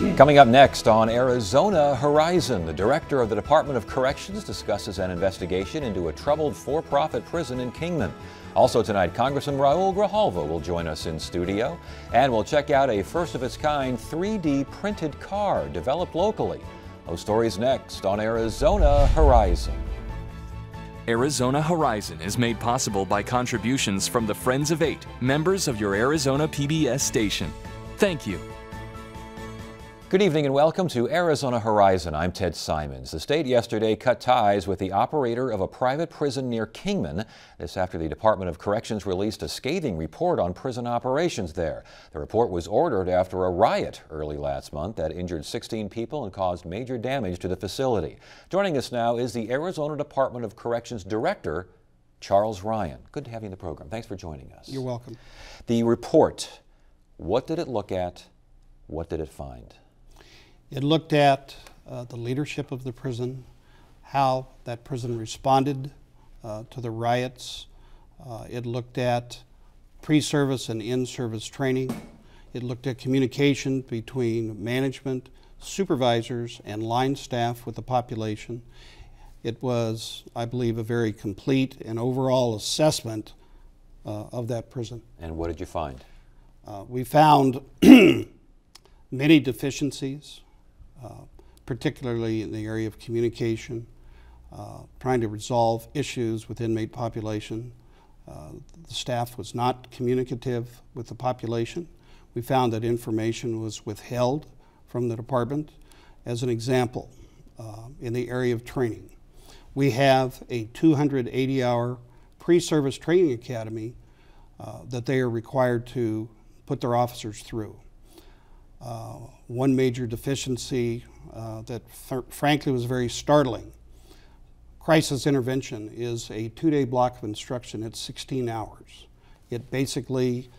Coming up next on Arizona Horizon, the director of the Department of Corrections discusses an investigation into a troubled for-profit prison in Kingman. Also tonight, Congressman Raul Grijalva will join us in studio, and we'll check out a first-of-its-kind 3D printed car developed locally. Those stories next on Arizona Horizon. Arizona Horizon is made possible by contributions from the Friends of Eight, members of your Arizona PBS station. Thank you. Good evening and welcome to Arizona Horizon. I'm Ted Simons. The state yesterday cut ties with the operator of a private prison near Kingman. This after the Department of Corrections released a scathing report on prison operations there. The report was ordered after a riot early last month that injured 16 people and caused major damage to the facility. Joining us now is the Arizona Department of Corrections Director, Charles Ryan. Good to have you in the program. Thanks for joining us. You're welcome. The report, what did it look at? What did it find? It looked at the leadership of the prison, how that prison responded to the riots. It looked at pre-service and in-service training. It looked at communication between management, supervisors, and line staff with the population. It was, I believe, a very complete and overall assessment of that prison. And what did you find? We found many deficiencies. Particularly in the area of communication, trying to resolve issues with inmate population. The staff was not communicative with the population. We found that information was withheld from the department. As an example, in the area of training, we have a 280-hour pre-service training academy that they are required to put their officers through. One major deficiency that frankly was very startling. Crisis intervention is a 2-day block of instruction at 16 hours. It basically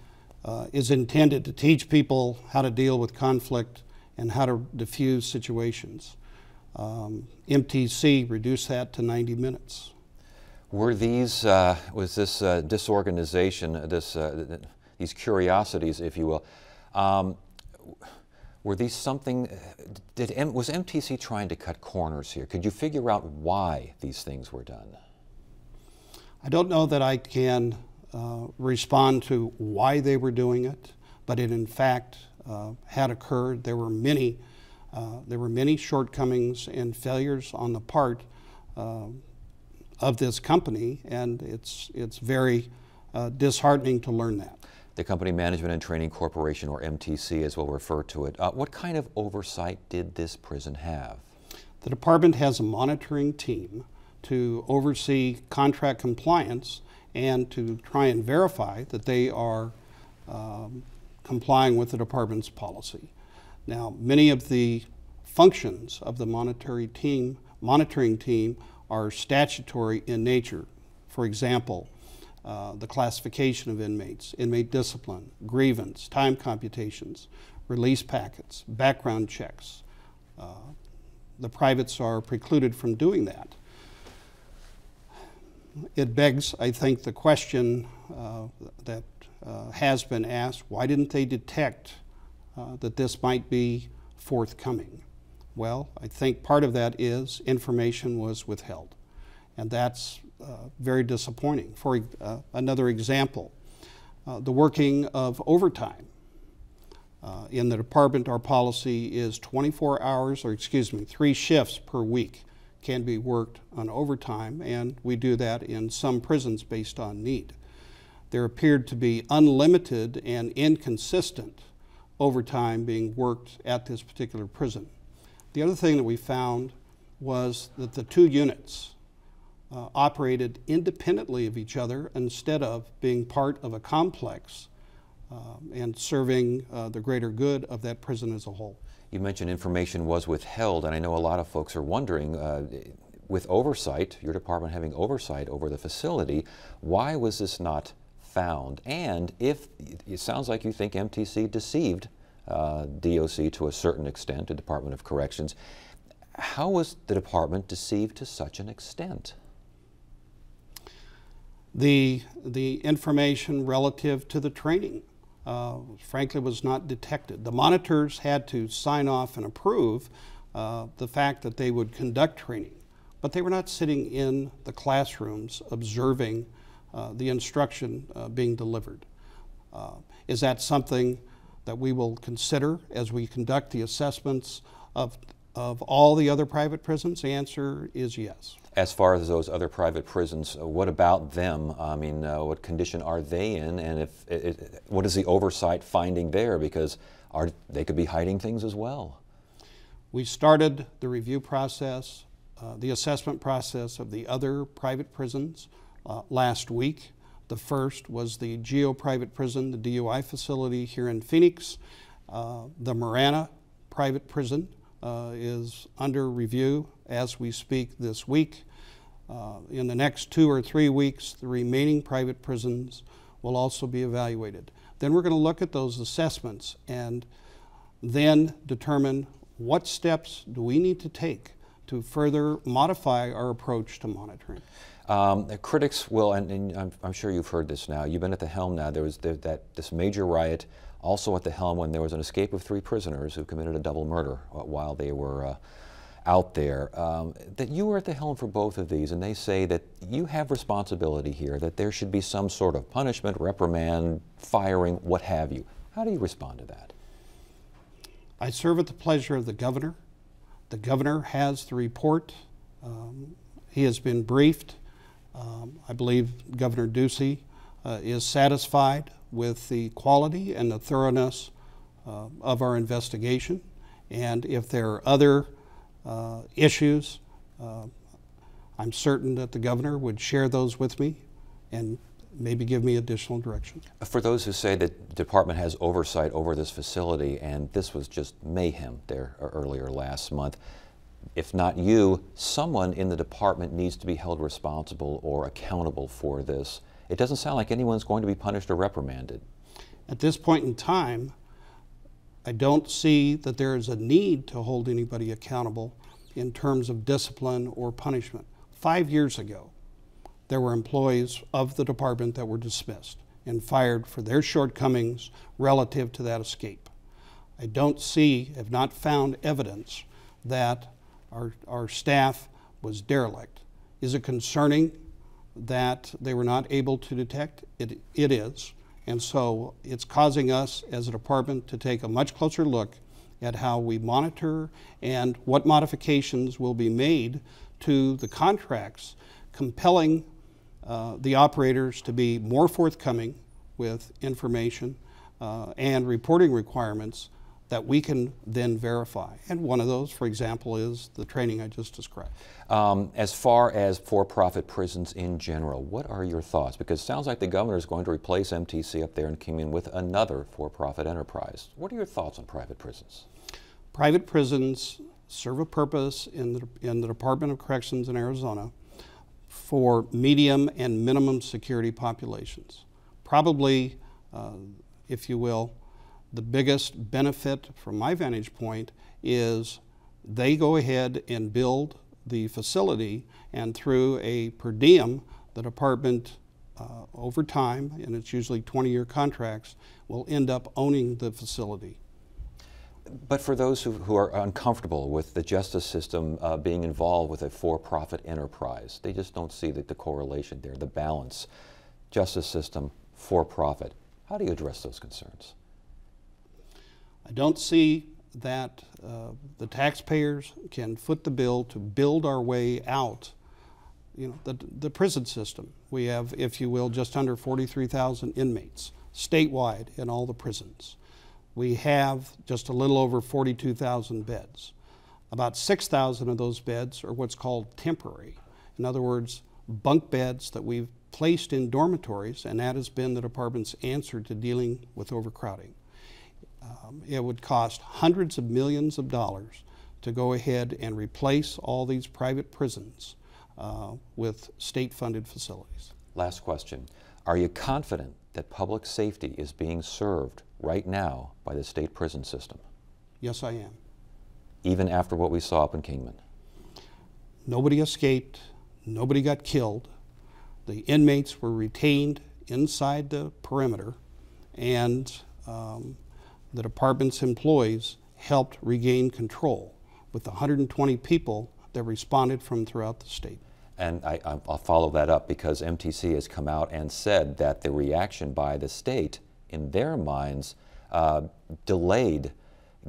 is intended to teach people how to deal with conflict and how to diffuse situations. MTC reduced that to 90 minutes. Were these, was this disorganization, these curiosities, if you will, were these something, was MTC trying to cut corners here? Could you figure out why these things were done? I don't know that I can respond to why they were doing it, but it in fact had occurred. There were many shortcomings and failures on the part of this company, and it's very disheartening to learn that. The Company Management and Training Corporation, or MTC as we'll refer to it. What kind of oversight did this prison have? The department has a monitoring team to oversee contract compliance and to try and verify that they are complying with the department's policy. Now, many of the functions of the monitoring team are statutory in nature. For example, the classification of inmates, inmate discipline, grievance, time computations, release packets, background checks. The privates are precluded from doing that. It begs, I think, the question that has been asked, why didn't they detect that this might be forthcoming? Well, I think part of that is information was withheld, and that's very disappointing. For another example, the working of overtime. In the department, our policy is 3 shifts per week can be worked on overtime, and we do that in some prisons based on need. There appeared to be unlimited and inconsistent overtime being worked at this particular prison. The other thing that we found was that the two units operated independently of each other instead of being part of a complex and serving the greater good of that prison as a whole. You mentioned information was withheld, and I know a lot of folks are wondering, with oversight, your department having oversight over the facility, why was this not found? And if it sounds like you think MTC deceived DOC to a certain extent, the Department of Corrections, how was the department deceived to such an extent? The information relative to the training frankly was not detected. The monitors had to sign off and approve the fact that they would conduct training, but they were not sitting in the classrooms observing the instruction being delivered. Is that something that we will consider as we conduct the assessments of all the other private prisons? The answer is yes. As far as those other private prisons, what about them? I mean, what condition are they in, and what is the oversight finding there? Because they could be hiding things as well. We started the review process, the assessment process of the other private prisons last week. The first was the Geo Private Prison, the DUI facility here in Phoenix. The Marana Private Prison is under review as we speak this week. In the next 2 or 3 weeks, the remaining private prisons will also be evaluated. Then we're going to look at those assessments and then determine what steps do we need to take to further modify our approach to monitoring. The critics will, and I'm sure you've heard this now, you've been at the helm now, there was this major riot also at the helm when there was an escape of 3 prisoners who committed a double murder while they were out there. That you were at the helm for both of these, and they say that you have responsibility here, that there should be some sort of punishment, reprimand, firing, what have you. How do you respond to that? I serve at the pleasure of the governor. The governor has the report. He has been briefed. I believe Governor Ducey is satisfied with the quality and the thoroughness of our investigation. And if there are other issues, I'm certain that the governor would share those with me and maybe give me additional direction. For those who say that the department has oversight over this facility, and this was just mayhem there earlier last month, if not you, someone in the department needs to be held responsible or accountable for this. It doesn't sound like anyone's going to be punished or reprimanded. At this point in time, I don't see that there is a need to hold anybody accountable in terms of discipline or punishment. 5 years ago, there were employees of the department that were dismissed and fired for their shortcomings relative to that escape. I don't see, have not found evidence that our staff was derelict. Is it concerning that they were not able to detect? It is. And so it's causing us as a department to take a much closer look at how we monitor and what modifications will be made to the contracts, compelling the operators to be more forthcoming with information and reporting requirements that we can then verify. And one of those, for example, is the training I just described. As far as for-profit prisons in general, what are your thoughts? Because it sounds like the governor is going to replace MTC up there in Kingman with another for-profit enterprise. What are your thoughts on private prisons? Private prisons serve a purpose in the Department of Corrections in Arizona for medium and minimum security populations. Probably, if you will, the biggest benefit from my vantage point is they go ahead and build the facility, and through a per diem, the department over time, and it's usually 20-year contracts, will end up owning the facility. But for those who are uncomfortable with the justice system being involved with a for-profit enterprise, they just don't see the correlation there, the balance. Justice system, for-profit. How do you address those concerns? I don't see that the taxpayers can foot the bill to build our way out. You know, the prison system. We have, if you will, just under 43,000 inmates statewide in all the prisons. We have just a little over 42,000 beds. About 6,000 of those beds are what's called temporary. In other words, bunk beds that we've placed in dormitories, and that has been the department's answer to dealing with overcrowding. It would cost hundreds of millions of dollars to go ahead and replace all these private prisons with state-funded facilities. Last question. Are you confident that public safety is being served right now by the state prison system? Yes, I am. Even after what we saw up in Kingman? Nobody escaped. Nobody got killed. The inmates were retained inside the perimeter, and the department's employees helped regain control with 120 people that responded from throughout the state. And I'll follow that up, because MTC has come out and said that the reaction by the state, in their minds, delayed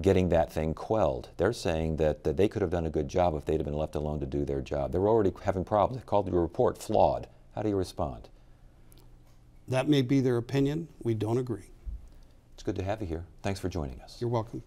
getting that thing quelled. They're saying that they could have done a good job if they'd have been left alone to do their job. They're already having problems. They called your report flawed. How do you respond? That may be their opinion. We don't agree. It's good to have you here. Thanks for joining us. You're welcome.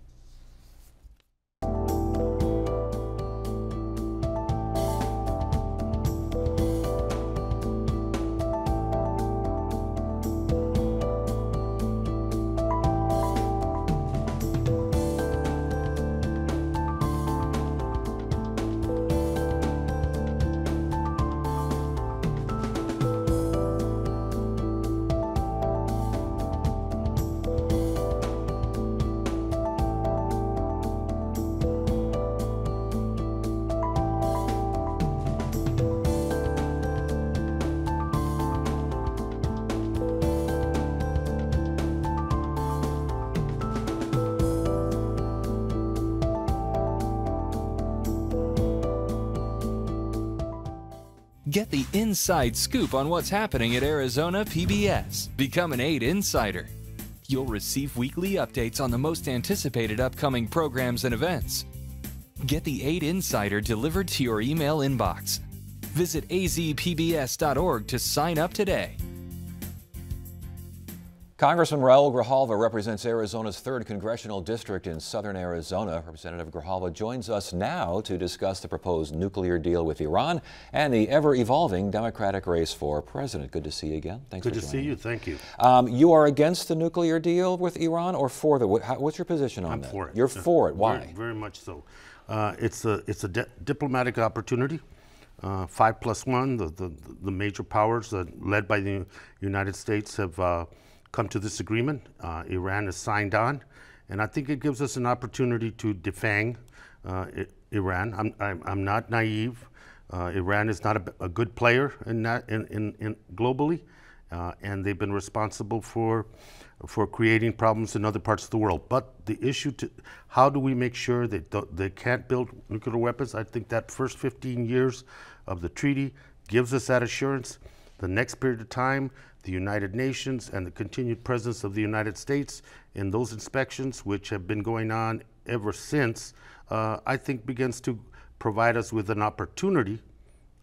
Get the inside scoop on what's happening at Arizona PBS. Become an 8 Insider. You'll receive weekly updates on the most anticipated upcoming programs and events. Get the 8 Insider delivered to your email inbox. Visit azpbs.org to sign up today. Congressman Raul Grijalva represents Arizona's 3rd Congressional District in southern Arizona. Representative Grijalva joins us now to discuss the proposed nuclear deal with Iran and the ever-evolving Democratic race for president. Good to see you again. Thanks for joining. Good to see you. Thank you. You are against the nuclear deal with Iran, or for the? What's your position on that? I'm for it. You're for it. Why? Very, very much so. It's a diplomatic opportunity. 5+1, the major powers led by the United States have come to this agreement. Iran has signed on, and I think it gives us an opportunity to defang Iran. I'm not naive. Iran is not a good player in globally, and they've been responsible for creating problems in other parts of the world. But the issue how do we make sure that they can't build nuclear weapons? I think that first 15 years of the treaty gives us that assurance. The next period of time, the United Nations and the continued presence of the United States in those inspections, which have been going on ever since, I think begins to provide us with an opportunity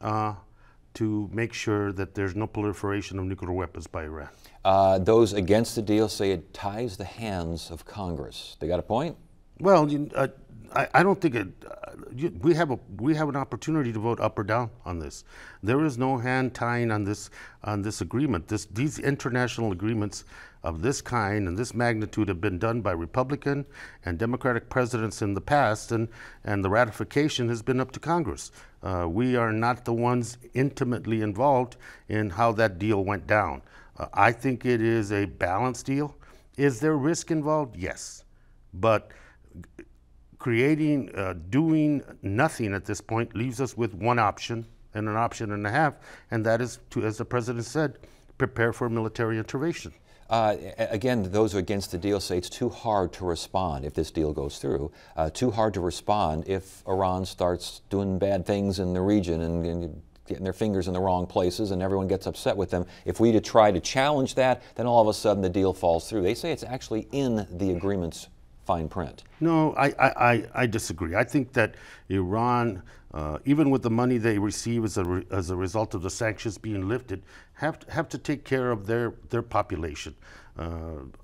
to make sure that there's no proliferation of nuclear weapons by Iran. Those against the deal say it ties the hands of Congress. They got a point? Well, I don't think we have an opportunity to vote up or down on this. There is no hand tying on this agreement. These international agreements of this kind and this magnitude have been done by Republican and Democratic presidents in the past, and the ratification has been up to Congress. We are not the ones intimately involved in how that deal went down. I think it is a balanced deal. Is there risk involved? Yes, but doing nothing at this point leaves us with one option and an option and a half, and that is to, as the president said, prepare for military intervention. Again, those against the deal say it's too hard to respond if this deal goes through, too hard to respond if Iran starts doing bad things in the region and getting their fingers in the wrong places and everyone gets upset with them. If we try to challenge that, then all of a sudden the deal falls through. They say it's actually in the agreement's fine print. No, I disagree. I think that Iran, even with the money they receive as a result of the sanctions being lifted, have to take care of their population.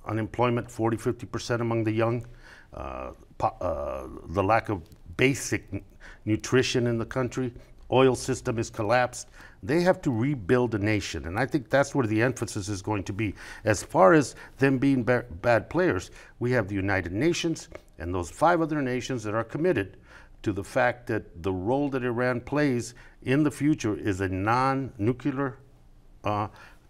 Unemployment 40–50% among the young, the lack of basic nutrition in the country, oil system is collapsed. They have to rebuild a nation, and I think that's where the emphasis is going to be. As far as them being bad players, we have the United Nations and those 5 other nations that are committed to the fact that the role that Iran plays in the future is a non-nuclear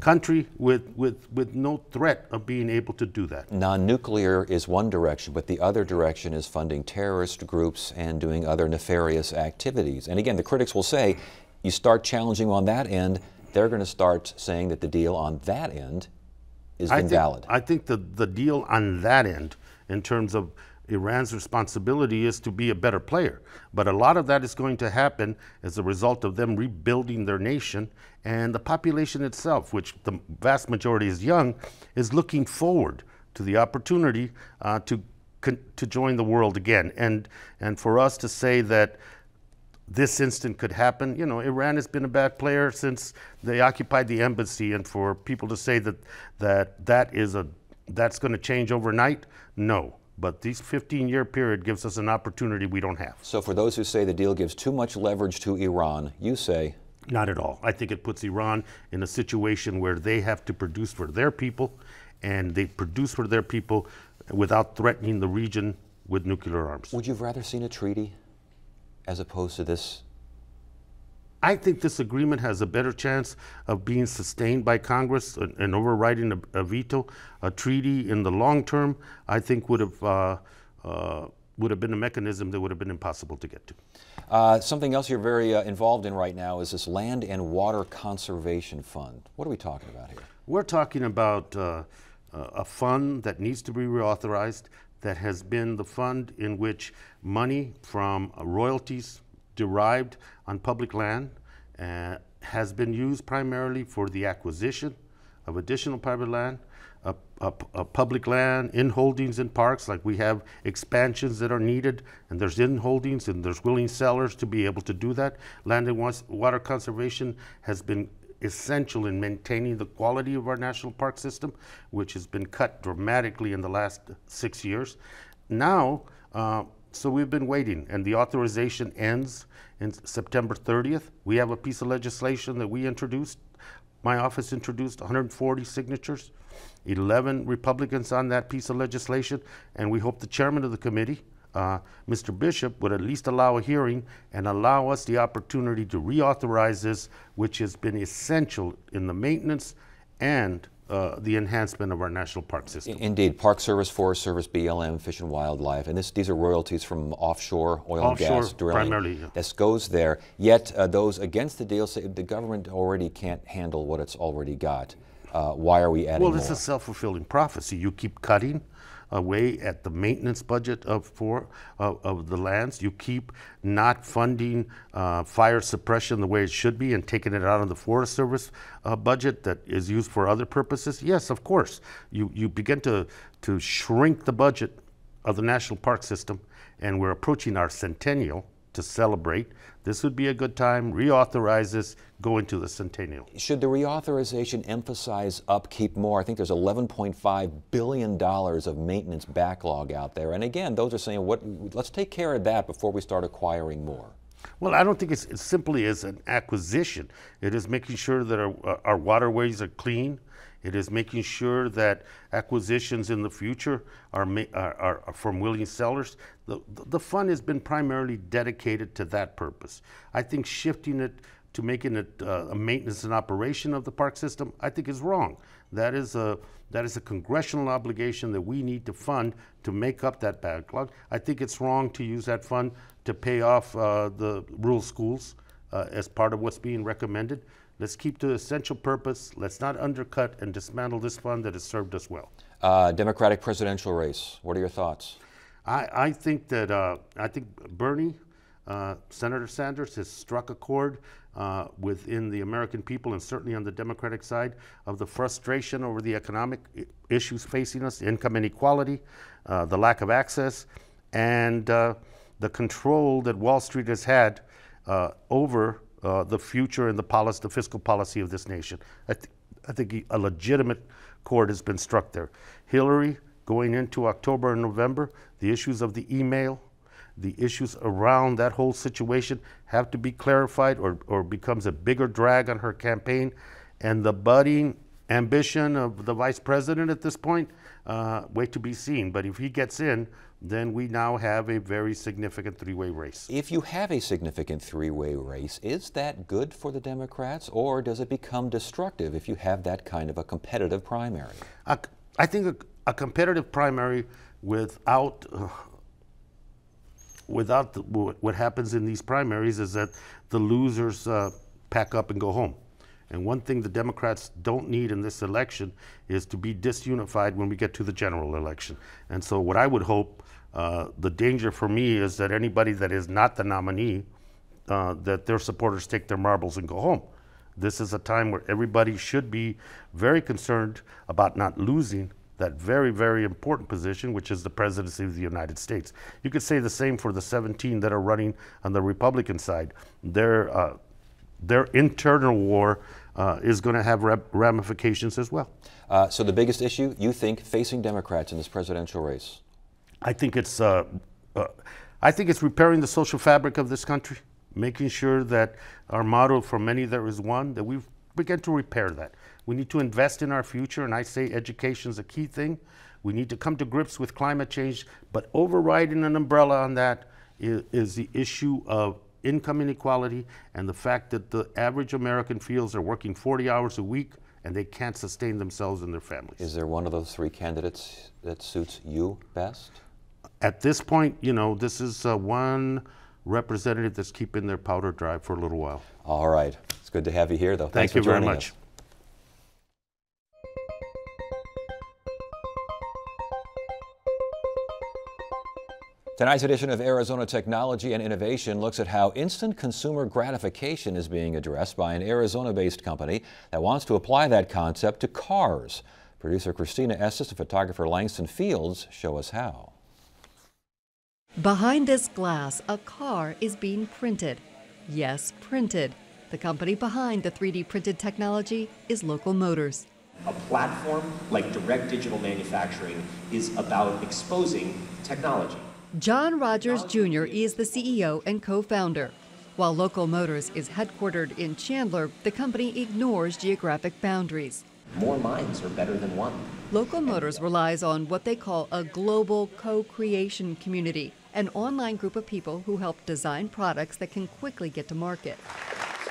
country with no threat of being able to do that. Non-nuclear is one direction, but the other direction is funding terrorist groups and doing other nefarious activities. And again, the critics will say, you start challenging on that end, they're going to start saying that the deal on that end is invalid. I think the deal on that end, in terms of Iran's responsibility, is to be a better player. But a lot of that is going to happen as a result of them rebuilding their nation, and the population itself, which the vast majority is young, is looking forward to the opportunity to join the world again. And for us to say that this instant could happen, you know, Iran has been a bad player since they occupied the embassy, and for people to say that's going to change overnight, no. But this 15-year period gives us an opportunity we don't have. So for those who say the deal gives too much leverage to Iran, you say? Not at all. I think it puts Iran in a situation where they have to produce for their people, and they produce for their people without threatening the region with nuclear arms. Would you have rather seen a treaty as opposed to this? I think this agreement has a better chance of being sustained by Congress and overriding a veto. A treaty in the long term, I think, would have been a mechanism that would have been impossible to get to. Something else you're very involved in right now is this Land and Water Conservation Fund. What are we talking about here? We're talking about a fund that needs to be reauthorized, that has been the fund in which money from royalties derived on public land has been used primarily for the acquisition of additional private land, public land in holdings in parks, like we have expansions that are needed, and there's in holdings and there's willing sellers to be able to do that. Land and water conservation has been essential in maintaining the quality of our national park system, which has been cut dramatically in the last 6 years. Now, so we've been waiting, and the authorization ends in September 30th. We have a piece of legislation that we introduced. My office introduced 140 signatures, 11 Republicans on that piece of legislation, and we hope the chairman of the committee, Mr. Bishop, would at least allow a hearing and allow us the opportunity to reauthorize this, which has been essential in the maintenance and the enhancement of our national park system. Indeed, Park Service, Forest Service, BLM, Fish and Wildlife, and these are royalties from offshore oil and gas drilling. Primarily, yeah. This goes there. Yet those against the deal say the government already can't handle what it's already got. Why are we adding more? Well, it's a self-fulfilling prophecy. You keep cutting away at the maintenance budget of the lands. You keep not funding fire suppression the way it should be and taking it out of the Forest Service budget that is used for other purposes. Yes, of course. You begin to shrink the budget of the national park system, and we're approaching our centennial to celebrate. This would be a good time. Reauthorize this, go into the centennial. Should the reauthorization emphasize upkeep more? I think there's $11.5 billion of maintenance backlog out there. And again, those are saying, let's take care of that before we start acquiring more. Well, I don't think it's as simply as an acquisition. It is making sure that our waterways are clean. It is making sure that acquisitions in the future are from willing sellers. The fund has been primarily dedicated to that purpose. I think shifting it to making it a maintenance and operation of the park system, I think is wrong. That is a congressional obligation that we need to fund to make up that backlog. I think it's wrong to use that fund to pay off the rural schools as part of what's being recommended. Let's keep the essential purpose. Let's not undercut and dismantle this fund that has served us well. Democratic presidential race. What are your thoughts? I think that Bernie, Senator Sanders, has struck a chord within the American people, and certainly on the Democratic side, of the frustration over the economic issues facing us, income inequality, the lack of access, and the control that Wall Street has had over the future and the fiscal policy of this nation. I think a legitimate chord has been struck there. Hillary, going into October and November, the issues of the email, the issues around that whole situation have to be clarified, or becomes a bigger drag on her campaign. And the budding ambition of the vice president at this point, wait to be seen. But if he gets in, then we now have a very significant three-way race. If you have a significant three-way race, is that good for the Democrats, or does it become destructive if you have that kind of a competitive primary? I think a competitive primary without what happens in these primaries is that the losers pack up and go home. And one thing the Democrats don't need in this election is to be disunified when we get to the general election. And so what I would hope, the danger for me is that anybody that is not the nominee, that their supporters take their marbles and go home. This is a time where everybody should be very concerned about not losing that very, very important position, which is the presidency of the United States. You could say the same for the 17 that are running on the Republican side. Their internal war is going to have ramifications as well. So the biggest issue, you think, facing Democrats in this presidential race? I think it's repairing the social fabric of this country, making sure that our motto, "For many there is one," that we've begun to repair that. We need to invest in our future, and I say education is a key thing. We need to come to grips with climate change, but overriding an umbrella on that is the issue of income inequality and the fact that the average American feels they're working 40 hours a week and they can't sustain themselves and their families. Is there one of those three candidates that suits you best? At this point, you know, this is one representative that's keeping their powder dry for a little while. All right. It's good to have you here, though. Thank you very much. Tonight's edition of Arizona Technology and Innovation looks at how instant consumer gratification is being addressed by an Arizona-based company that wants to apply that concept to cars. Producer Christina Estes and photographer Langston Fields show us how. Behind this glass, a car is being printed. Yes, printed. The company behind the 3D printed technology is Local Motors. A platform like direct digital manufacturing is about exposing technology. John Rogers Jr. is the CEO and co-founder. While Local Motors is headquartered in Chandler, the company ignores geographic boundaries. More minds are better than one. Local Motors relies on what they call a global co-creation community, an online group of people who help design products that can quickly get to market.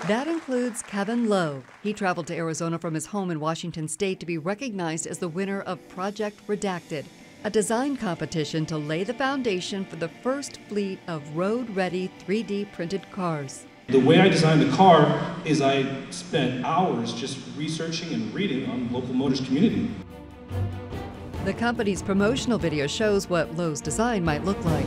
That includes Kevin Lowe. He traveled to Arizona from his home in Washington State to be recognized as the winner of Project Redacted, a design competition to lay the foundation for the first fleet of road-ready 3D printed cars. The way I designed the car is I spent hours just researching and reading on Local Motors community. The company's promotional video shows what Lowe's design might look like.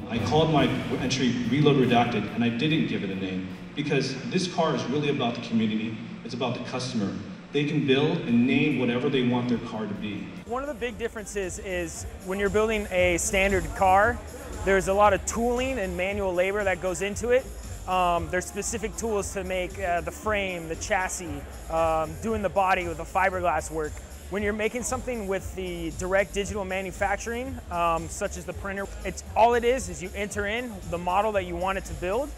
I called my entry Reload Redacted, and I didn't give it a name because this car is really about the community. It's about the customer. They can build and name whatever they want their car to be. One of the big differences is when you're building a standard car, there's a lot of tooling and manual labor that goes into it. There's specific tools to make the frame, the chassis, doing the body with the fiberglass work. When you're making something with the direct digital manufacturing, such as the printer, all it is you enter in the model that you want it to build.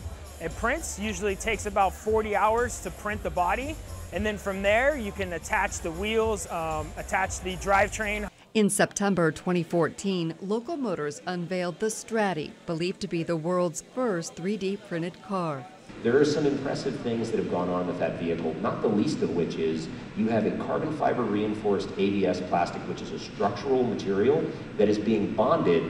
It prints, usually takes about 40 hours to print the body. And then from there, you can attach the wheels, attach the drivetrain. In September 2014, Local Motors unveiled the Stratti, believed to be the world's first 3D printed car. There are some impressive things that have gone on with that vehicle, not the least of which is you have a carbon fiber reinforced ABS plastic, which is a structural material that is being bonded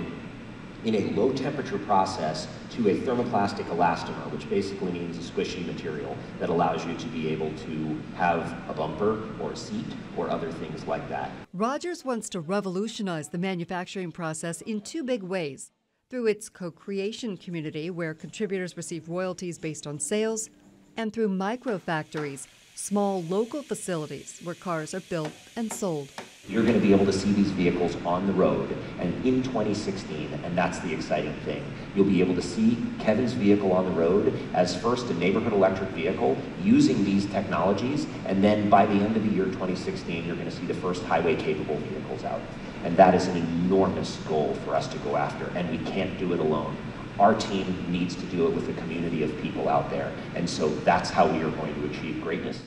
in a low temperature process to a thermoplastic elastomer, which basically means a squishy material that allows you to be able to have a bumper or a seat or other things like that. Rogers wants to revolutionize the manufacturing process in two big ways: through its co-creation community, where contributors receive royalties based on sales, and through micro-factories, small local facilities where cars are built and sold. You're going to be able to see these vehicles on the road, and in 2016, and that's the exciting thing, you'll be able to see Kevin's vehicle on the road as first a neighborhood electric vehicle using these technologies, and then by the end of the year 2016, you're going to see the first highway-capable vehicles out. And that is an enormous goal for us to go after, and we can't do it alone. Our team needs to do it with a community of people out there, and so that's how we are going to achieve greatness.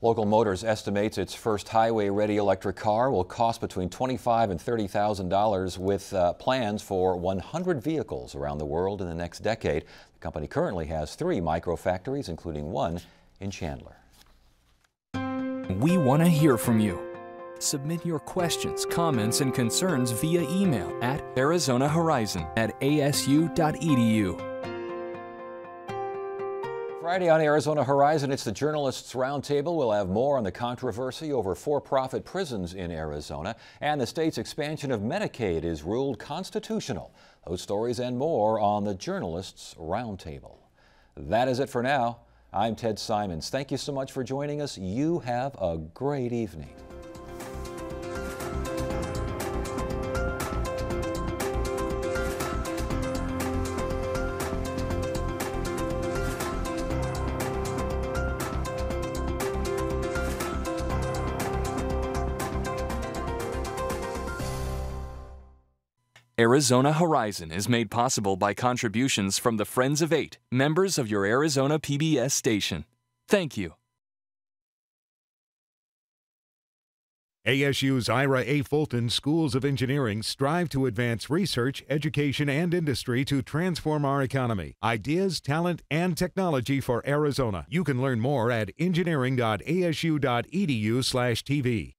Local Motors estimates its first highway-ready electric car will cost between $25,000 and $30,000 with plans for 100 vehicles around the world in the next decade. The company currently has 3 micro-factories, including one in Chandler. We want to hear from you. Submit your questions, comments, and concerns via email at arizonahorizon@asu.edu. Friday on Arizona Horizon, it's the Journalists Roundtable. We'll have more on the controversy over for-profit prisons in Arizona, and the state's expansion of Medicaid is ruled constitutional. Those stories and more on the Journalists Roundtable. That is it for now. I'm Ted Simons. Thank you so much for joining us. You have a great evening. Arizona Horizon is made possible by contributions from the Friends of 8, members of your Arizona PBS station. Thank you. ASU's Ira A. Fulton Schools of Engineering strive to advance research, education, and industry to transform our economy. Ideas, talent, and technology for Arizona. You can learn more at engineering.asu.edu/TV.